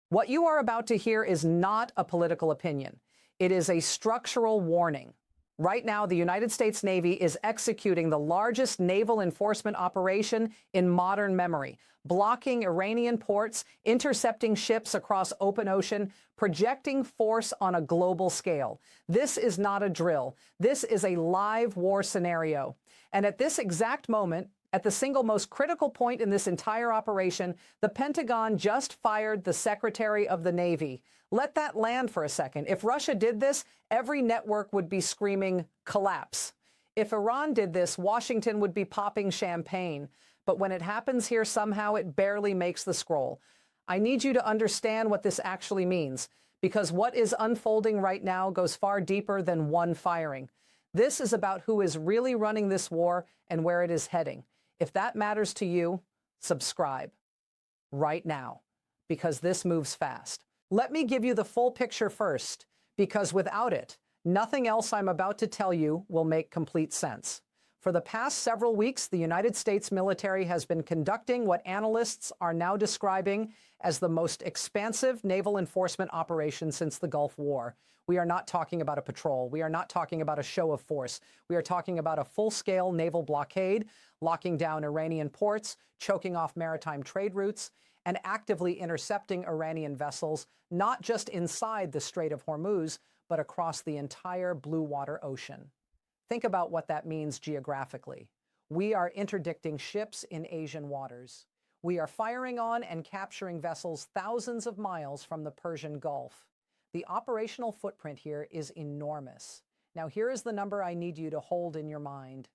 What you are about to hear is not a political opinion. It is a structural warning. Right now, the United States Navy is executing the largest naval enforcement operation in modern memory, blocking Iranian ports, intercepting ships across open ocean, projecting force on a global scale. This is not a drill. This is a live war scenario. And at this exact moment, at the single most critical point in this entire operation, the Pentagon just fired the Secretary of the Navy. Let that land for a second. If Russia did this, every network would be screaming collapse. If Iran did this, Washington would be popping champagne. But when it happens here, somehow it barely makes the scroll. I need you to understand what this actually means, because what is unfolding right now goes far deeper than one firing. This is about who is really running this war and where it is heading. If that matters to you, subscribe right now, because this moves fast. Let me give you the full picture first, because without it, nothing else I'm about to tell you will make complete sense. For the past several weeks, the United States military has been conducting what analysts are now describing as the most expansive naval enforcement operation since the Gulf War. We are not talking about a patrol. We are not talking about a show of force. We are talking about a full-scale naval blockade, locking down Iranian ports, choking off maritime trade routes, and actively intercepting Iranian vessels, not just inside the Strait of Hormuz, but across the entire blue water ocean. Think about what that means geographically. We are interdicting ships in Asian waters. We are firing on and capturing vessels thousands of miles from the Persian Gulf. The operational footprint here is enormous. Now, here is the number I need you to hold in your mind.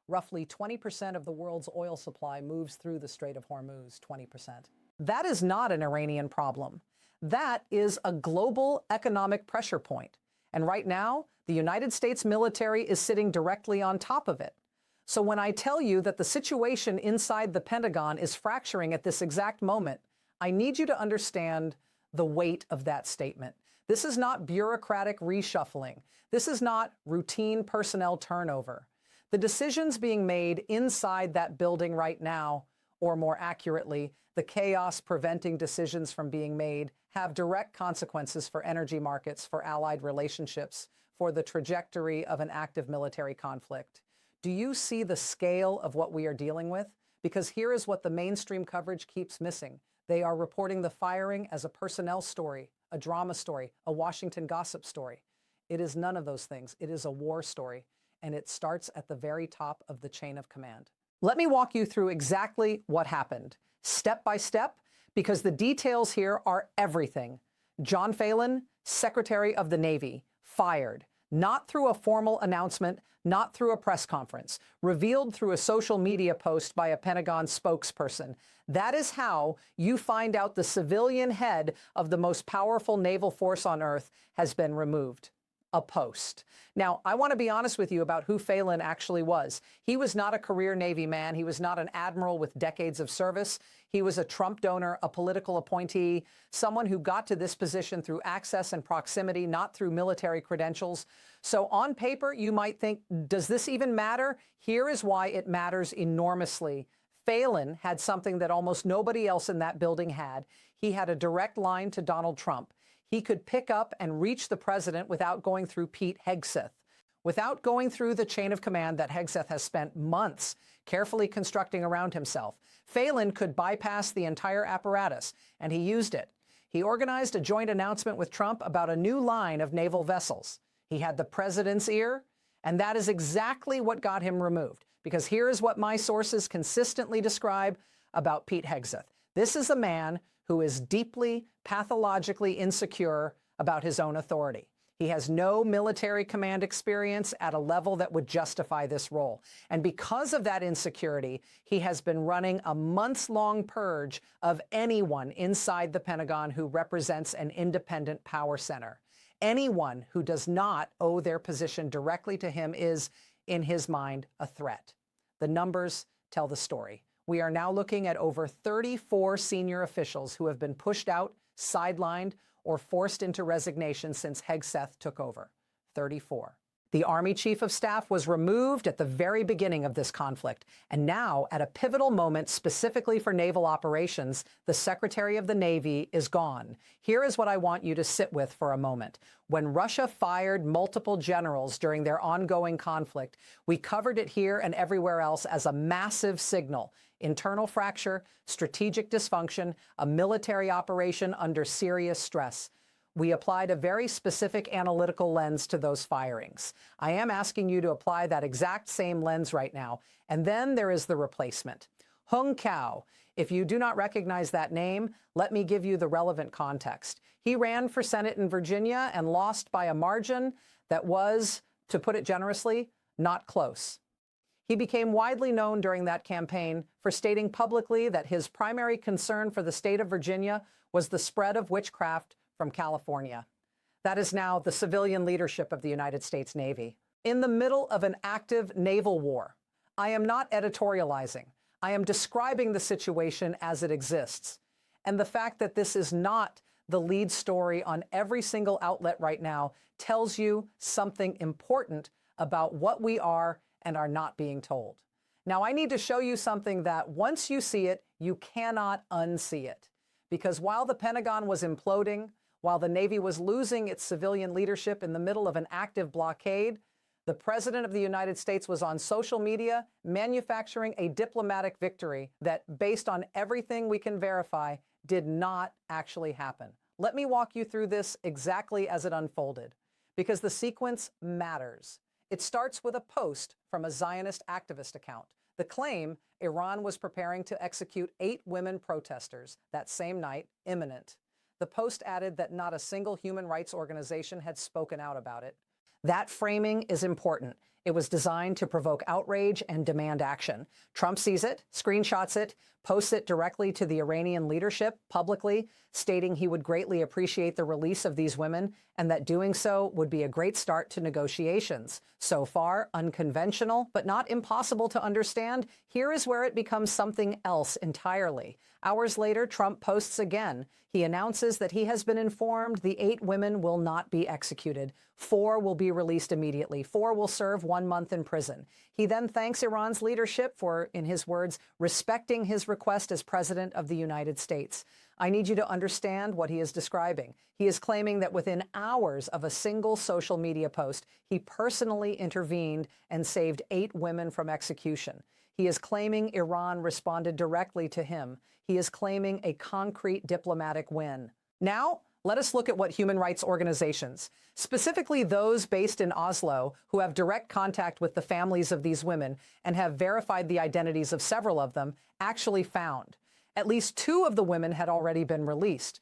Roughly 20% of the world's oil supply moves through the Strait of Hormuz, 20%. That is not an Iranian problem. That is a global economic pressure point. And right now, the United States military is sitting directly on top of it. So when I tell you that the situation inside the Pentagon is fracturing at this exact moment, I need you to understand the weight of that statement. This is not bureaucratic reshuffling. This is not routine personnel turnover. The decisions being made inside that building right now, or more accurately, the chaos preventing decisions from being made, have direct consequences for energy markets, for allied relationships, for the trajectory of an active military conflict. Do you see the scale of what we are dealing with? Because here is what the mainstream coverage keeps missing. They are reporting the firing as a personnel story, a drama story, a Washington gossip story. It is none of those things. It is a war story, and it starts at the very top of the chain of command. Let me walk you through exactly what happened, step by step, because the details here are everything. John Phelan, Secretary of the Navy, fired, not through a formal announcement, not through a press conference, revealed through a social media post by a Pentagon spokesperson. That is how you find out the civilian head of the most powerful naval force on Earth has been removed. A post. Now, I want to be honest with you about who Phelan actually was. He was not a career Navy man. He was not an admiral with decades of service. He was a Trump donor, a political appointee, someone who got to this position through access and proximity, not through military credentials. So on paper, you might think, does this even matter? Here is why it matters enormously. Phelan had something that almost nobody else in that building had. He had a direct line to Donald Trump. He could pick up and reach the president without going through Pete Hegseth, without going through the chain of command that Hegseth has spent months carefully constructing around himself. Phelan could bypass the entire apparatus, and he used it. He organized a joint announcement with Trump about a new line of naval vessels. He had the president's ear, and that is exactly what got him removed. Because here is what my sources consistently describe about Pete Hegseth. This is a man who is deeply, pathologically insecure about his own authority. He has no military command experience at a level that would justify this role. And because of that insecurity, he has been running a months-long purge of anyone inside the Pentagon who represents an independent power center. Anyone who does not owe their position directly to him is, in his mind, a threat. The numbers tell the story. We are now looking at over 34 senior officials who have been pushed out, sidelined, or forced into resignation since Hegseth took over. 34. The Army Chief of Staff was removed at the very beginning of this conflict, and now, at a pivotal moment specifically for naval operations, the Secretary of the Navy is gone. Here is what I want you to sit with for a moment. When Russia fired multiple generals during their ongoing conflict, we covered it here and everywhere else as a massive signal. Internal fracture, strategic dysfunction, a military operation under serious stress. We applied a very specific analytical lens to those firings. I am asking you to apply that exact same lens right now. And then there is the replacement. Hung Cao. If you do not recognize that name, let me give you the relevant context. He ran for Senate in Virginia and lost by a margin that was, to put it generously, not close. He became widely known during that campaign for stating publicly that his primary concern for the state of Virginia was the spread of witchcraft from California. That is now the civilian leadership of the United States Navy. In the middle of an active naval war, I am not editorializing. I am describing the situation as it exists. And the fact that this is not the lead story on every single outlet right now tells you something important about what we are and are not being told. Now, I need to show you something that once you see it, you cannot unsee it. Because while the Pentagon was imploding, while the Navy was losing its civilian leadership in the middle of an active blockade, the President of the United States was on social media manufacturing a diplomatic victory that, based on everything we can verify, did not actually happen. Let me walk you through this exactly as it unfolded, because the sequence matters. It starts with a post from a Zionist activist account. The claim, Iran was preparing to execute 8 women protesters that same night, imminent. The post added that not a single human rights organization had spoken out about it. That framing is important. It was designed to provoke outrage and demand action. Trump sees it, screenshots it, posts it directly to the Iranian leadership publicly, stating he would greatly appreciate the release of these women and that doing so would be a great start to negotiations. So far, unconventional, but not impossible to understand. Here is where it becomes something else entirely. Hours later, Trump posts again. He announces that he has been informed the 8 women will not be executed. 4 will be released immediately. 4 will serve 1 month in prison. He then thanks Iran's leadership for, in his words, respecting his request as President of the United States. I need you to understand what he is describing. He is claiming that within hours of a single social media post, he personally intervened and saved 8 women from execution. He is claiming Iran responded directly to him. He is claiming a concrete diplomatic win. Now, let us look at what human rights organizations, specifically those based in Oslo, who have direct contact with the families of these women and have verified the identities of several of them, actually found. At least 2 of the women had already been released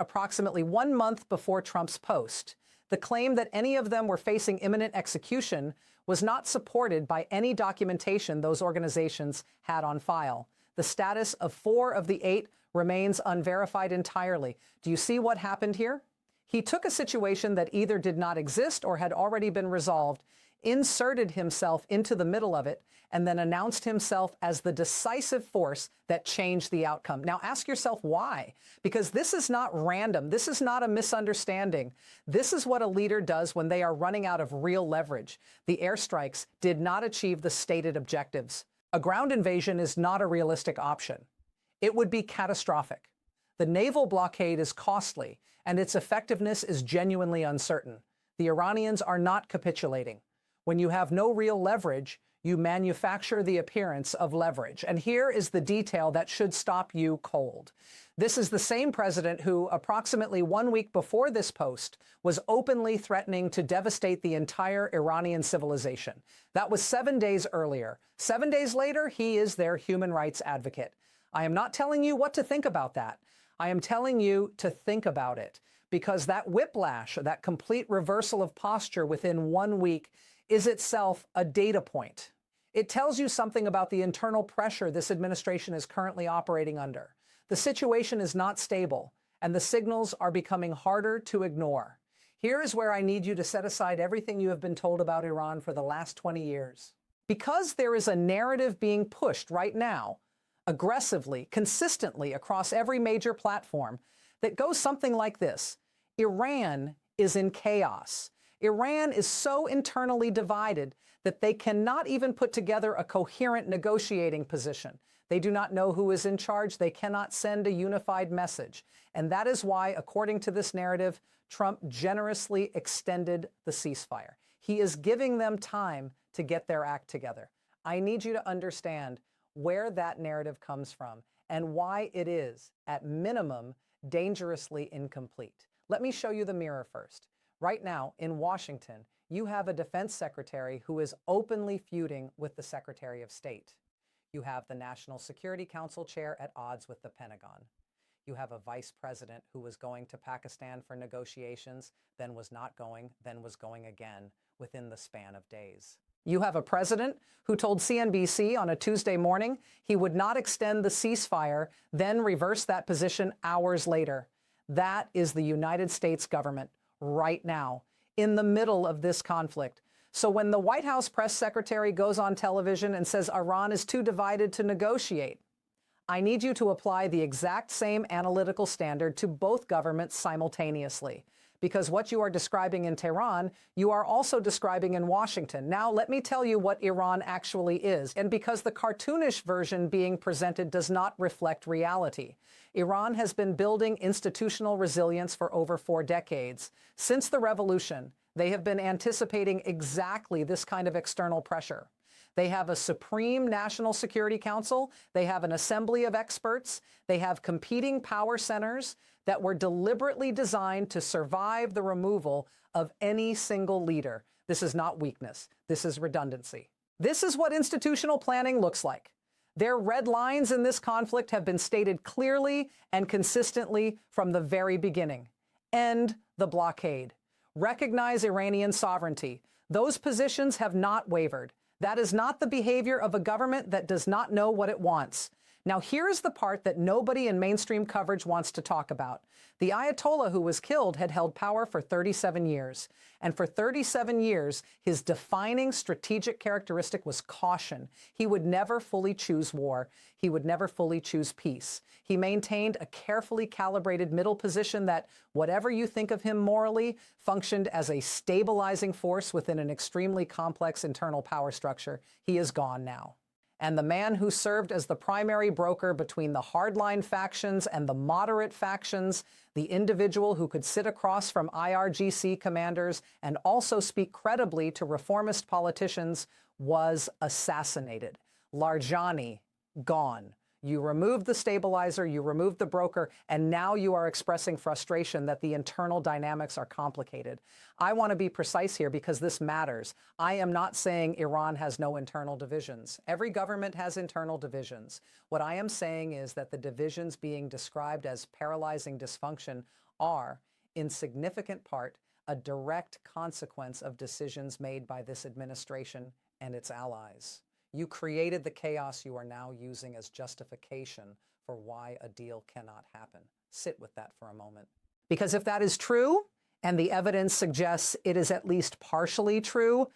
approximately 1 month before Trump's post. The claim that any of them were facing imminent execution was not supported by any documentation those organizations had on file. The status of 4 of the 8 remains unverified entirely. Do you see what happened here? He took a situation that either did not exist or had already been resolved, inserted himself into the middle of it, and then announced himself as the decisive force that changed the outcome. Now ask yourself why, because this is not random. This is not a misunderstanding. This is what a leader does when they are running out of real leverage. The airstrikes did not achieve the stated objectives. A ground invasion is not a realistic option. It would be catastrophic. The naval blockade is costly, and its effectiveness is genuinely uncertain. The Iranians are not capitulating. When you have no real leverage, you manufacture the appearance of leverage. And here is the detail that should stop you cold. This is the same president who, approximately 1 week before this post, was openly threatening to devastate the entire Iranian civilization. That was 7 days earlier. 7 days later, he is their human rights advocate. I am not telling you what to think about that. I am telling you to think about it, because that whiplash, that complete reversal of posture within 1 week, is itself a data point. It tells you something about the internal pressure this administration is currently operating under. The situation is not stable, and the signals are becoming harder to ignore. Here is where I need you to set aside everything you have been told about Iran for the last 20 years. Because there is a narrative being pushed right now, aggressively, consistently across every major platform, that goes something like this. Iran is in chaos. Iran is so internally divided that they cannot even put together a coherent negotiating position. They do not know who is in charge. They cannot send a unified message. And that is why, according to this narrative, Trump generously extended the ceasefire. He is giving them time to get their act together. I need you to understand where that narrative comes from and why it is, at minimum, dangerously incomplete. Let me show you the mirror first. Right now, in Washington, you have a defense secretary who is openly feuding with the Secretary of State. You have the National Security Council chair at odds with the Pentagon. You have a vice president who was going to Pakistan for negotiations, then was not going, then was going again within the span of days. You have a president who told CNBC on a Tuesday morning he would not extend the ceasefire, then reverse that position hours later. That is the United States government right now, in the middle of this conflict. So when the White House press secretary goes on television and says Iran is too divided to negotiate, I need you to apply the exact same analytical standard to both governments simultaneously. Because what you are describing in Tehran, you are also describing in Washington. Now, let me tell you what Iran actually is. And because the cartoonish version being presented does not reflect reality. Iran has been building institutional resilience for over 4 decades. Since the revolution, they have been anticipating exactly this kind of external pressure. They have a Supreme National Security Council. They have an assembly of experts. They have competing power centers that were deliberately designed to survive the removal of any single leader. This is not weakness. This is redundancy. This is what institutional planning looks like. Their red lines in this conflict have been stated clearly and consistently from the very beginning. End the blockade. Recognize Iranian sovereignty. Those positions have not wavered. That is not the behavior of a government that does not know what it wants. Now, here's the part that nobody in mainstream coverage wants to talk about. The Ayatollah who was killed had held power for 37 years. And for 37 years, his defining strategic characteristic was caution. He would never fully choose war. He would never fully choose peace. He maintained a carefully calibrated middle position that, whatever you think of him morally, functioned as a stabilizing force within an extremely complex internal power structure. He is gone now. And the man who served as the primary broker between the hardline factions and the moderate factions, the individual who could sit across from IRGC commanders and also speak credibly to reformist politicians, was assassinated. Larijani, gone. You removed the stabilizer, you removed the broker, and now you are expressing frustration that the internal dynamics are complicated. I want to be precise here because this matters. I am not saying Iran has no internal divisions. Every government has internal divisions. What I am saying is that the divisions being described as paralyzing dysfunction are, in significant part, a direct consequence of decisions made by this administration and its allies. You created the chaos you are now using as justification for why a deal cannot happen. Sit with that for a moment. Because if that is true, and the evidence suggests it is at least partially true,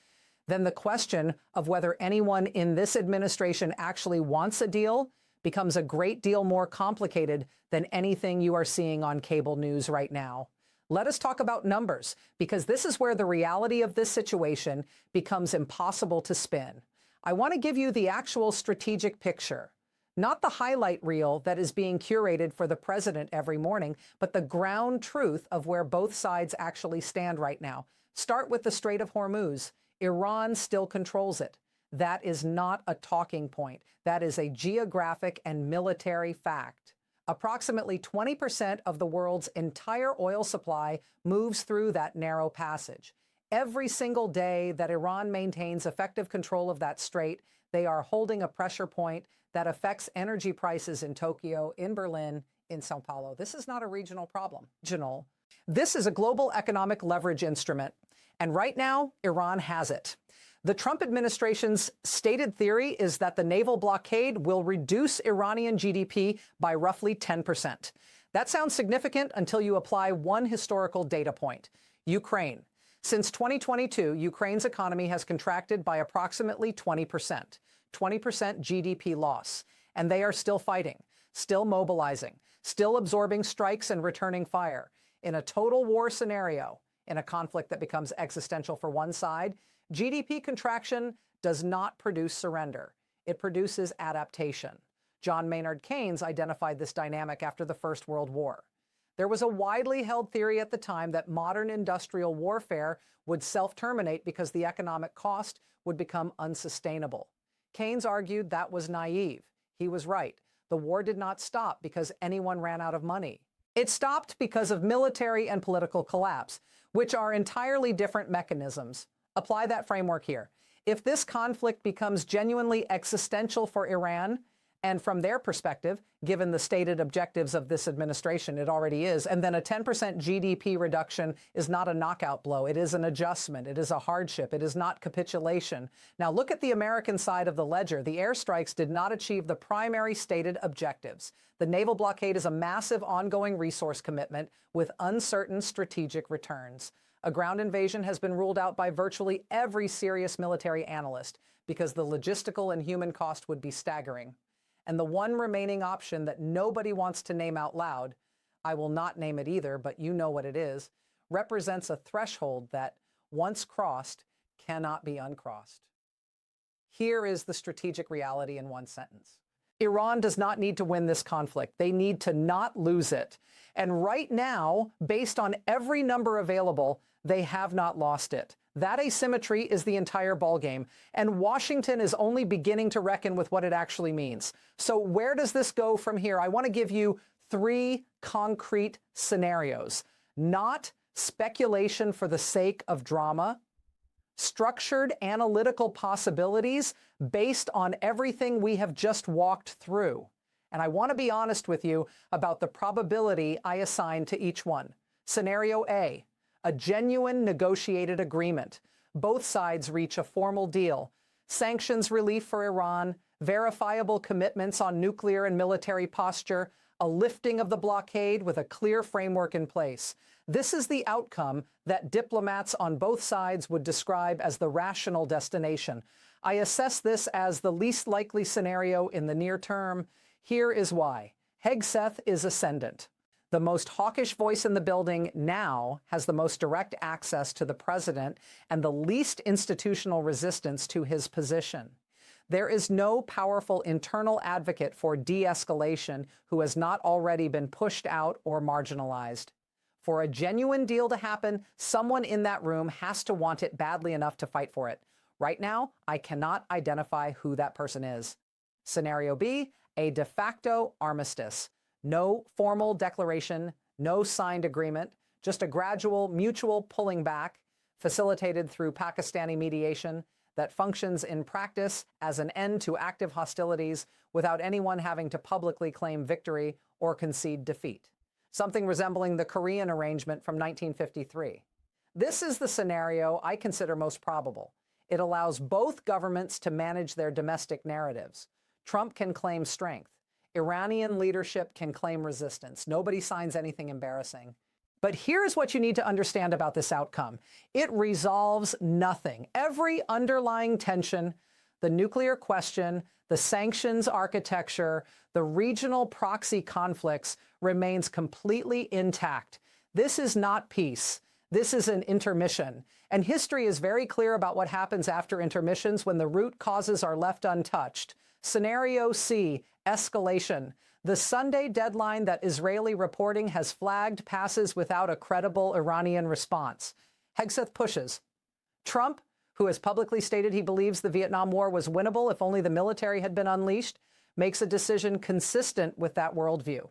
then the question of whether anyone in this administration actually wants a deal becomes a great deal more complicated than anything you are seeing on cable news right now. Let us talk about numbers, because this is where the reality of this situation becomes impossible to spin. I want to give you the actual strategic picture, not the highlight reel that is being curated for the president every morning, but the ground truth of where both sides actually stand right now. Start with the Strait of Hormuz. Iran still controls it. That is not a talking point. That is a geographic and military fact. Approximately 20% of the world's entire oil supply moves through that narrow passage. Every single day that Iran maintains effective control of that strait, they are holding a pressure point that affects energy prices in Tokyo, in Berlin, in Sao Paulo. This is not a regional problem. This is a global economic leverage instrument. And right now, Iran has it. The Trump administration's stated theory is that the naval blockade will reduce Iranian GDP by roughly 10%. That sounds significant until you apply one historical data point: Ukraine. Since 2022, Ukraine's economy has contracted by approximately 20%, 20% GDP loss. And they are still fighting, still mobilizing, still absorbing strikes and returning fire. In a total war scenario, in a conflict that becomes existential for one side. GDP contraction does not produce surrender. It produces adaptation. John Maynard Keynes identified this dynamic after the First World War. There was a widely held theory at the time that modern industrial warfare would self-terminate because the economic cost would become unsustainable. Keynes argued that was naive. He was right. The war did not stop because anyone ran out of money. It stopped because of military and political collapse, which are entirely different mechanisms. Apply that framework here. If this conflict becomes genuinely existential for Iran, and from their perspective, given the stated objectives of this administration, it already is, and then a 10% GDP reduction is not a knockout blow. It is an adjustment. It is a hardship. It is not capitulation. Now look at the American side of the ledger. The airstrikes did not achieve the primary stated objectives. The naval blockade is a massive ongoing resource commitment with uncertain strategic returns. A ground invasion has been ruled out by virtually every serious military analyst because the logistical and human cost would be staggering. And the one remaining option that nobody wants to name out loud, I will not name it either, but you know what it is, represents a threshold that, once crossed, cannot be uncrossed. Here is the strategic reality in one sentence. Iran does not need to win this conflict. They need to not lose it. And right now, based on every number available, they have not lost it. That asymmetry is the entire ballgame, and Washington is only beginning to reckon with what it actually means. So where does this go from here? I want to give you 3 concrete scenarios, not speculation for the sake of drama, structured analytical possibilities based on everything we have just walked through. And I want to be honest with you about the probability I assign to each one. Scenario A. A genuine negotiated agreement. Both sides reach a formal deal. Sanctions relief for Iran, verifiable commitments on nuclear and military posture, a lifting of the blockade with a clear framework in place. This is the outcome that diplomats on both sides would describe as the rational destination. I assess this as the least likely scenario in the near term. Here is why. Hegseth is ascendant. The most hawkish voice in the building now has the most direct access to the president and the least institutional resistance to his position. There is no powerful internal advocate for de-escalation who has not already been pushed out or marginalized. For a genuine deal to happen, someone in that room has to want it badly enough to fight for it. Right now, I cannot identify who that person is. Scenario B, a de facto armistice. No formal declaration, no signed agreement, just a gradual mutual pulling back, facilitated through Pakistani mediation, that functions in practice as an end to active hostilities without anyone having to publicly claim victory or concede defeat. Something resembling the Korean arrangement from 1953. This is the scenario I consider most probable. It allows both governments to manage their domestic narratives. Trump can claim strength. Iranian leadership can claim resistance. Nobody signs anything embarrassing. But here's what you need to understand about this outcome. It resolves nothing. Every underlying tension, the nuclear question, the sanctions architecture, the regional proxy conflicts remains completely intact. This is not peace. This is an intermission. And history is very clear about what happens after intermissions when the root causes are left untouched. Scenario C, escalation. The Sunday deadline that Israeli reporting has flagged passes without a credible Iranian response. Hegseth pushes. Trump, who has publicly stated he believes the Vietnam War was winnable if only the military had been unleashed, makes a decision consistent with that worldview.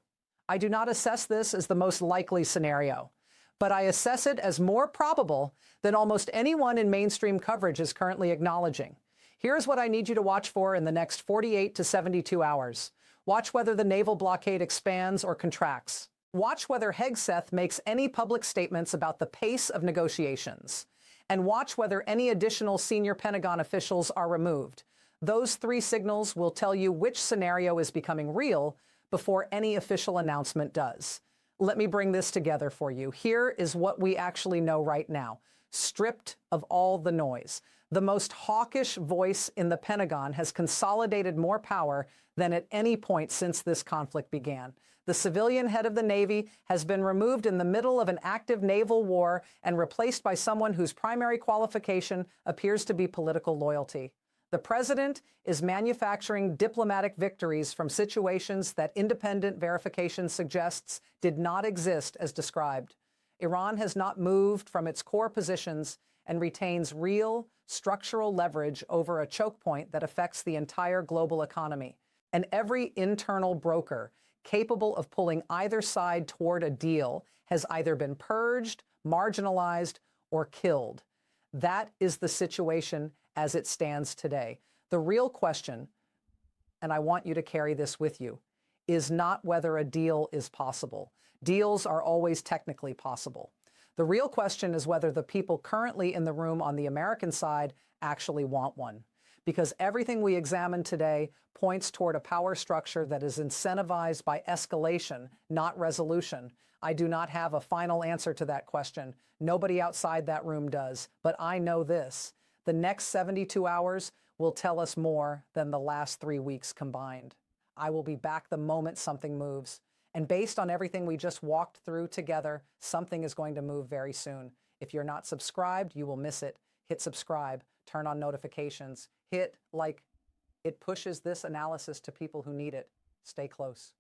I do not assess this as the most likely scenario, but I assess it as more probable than almost anyone in mainstream coverage is currently acknowledging. Here's what I need you to watch for in the next 48 to 72 hours. Watch whether the naval blockade expands or contracts. Watch whether Hegseth makes any public statements about the pace of negotiations. And watch whether any additional senior Pentagon officials are removed. Those 3 signals will tell you which scenario is becoming real before any official announcement does. Let me bring this together for you. Here is what we actually know right now, stripped of all the noise. The most hawkish voice in the Pentagon has consolidated more power than at any point since this conflict began. The civilian head of the Navy has been removed in the middle of an active naval war and replaced by someone whose primary qualification appears to be political loyalty. The president is manufacturing diplomatic victories from situations that independent verification suggests did not exist as described. Iran has not moved from its core positions and retains real structural leverage over a choke point that affects the entire global economy. And every internal broker capable of pulling either side toward a deal has either been purged, marginalized, or killed. That is the situation as it stands today. The real question, and I want you to carry this with you, is not whether a deal is possible. Deals are always technically possible. The real question is whether the people currently in the room on the American side actually want one. Because everything we examine today points toward a power structure that is incentivized by escalation, not resolution. I do not have a final answer to that question. Nobody outside that room does. But I know this. The next 72 hours will tell us more than the last 3 weeks combined. I will be back the moment something moves. And based on everything we just walked through together, something is going to move very soon. If you're not subscribed, you will miss it. Hit subscribe, turn on notifications, hit like. It pushes this analysis to people who need it. Stay close.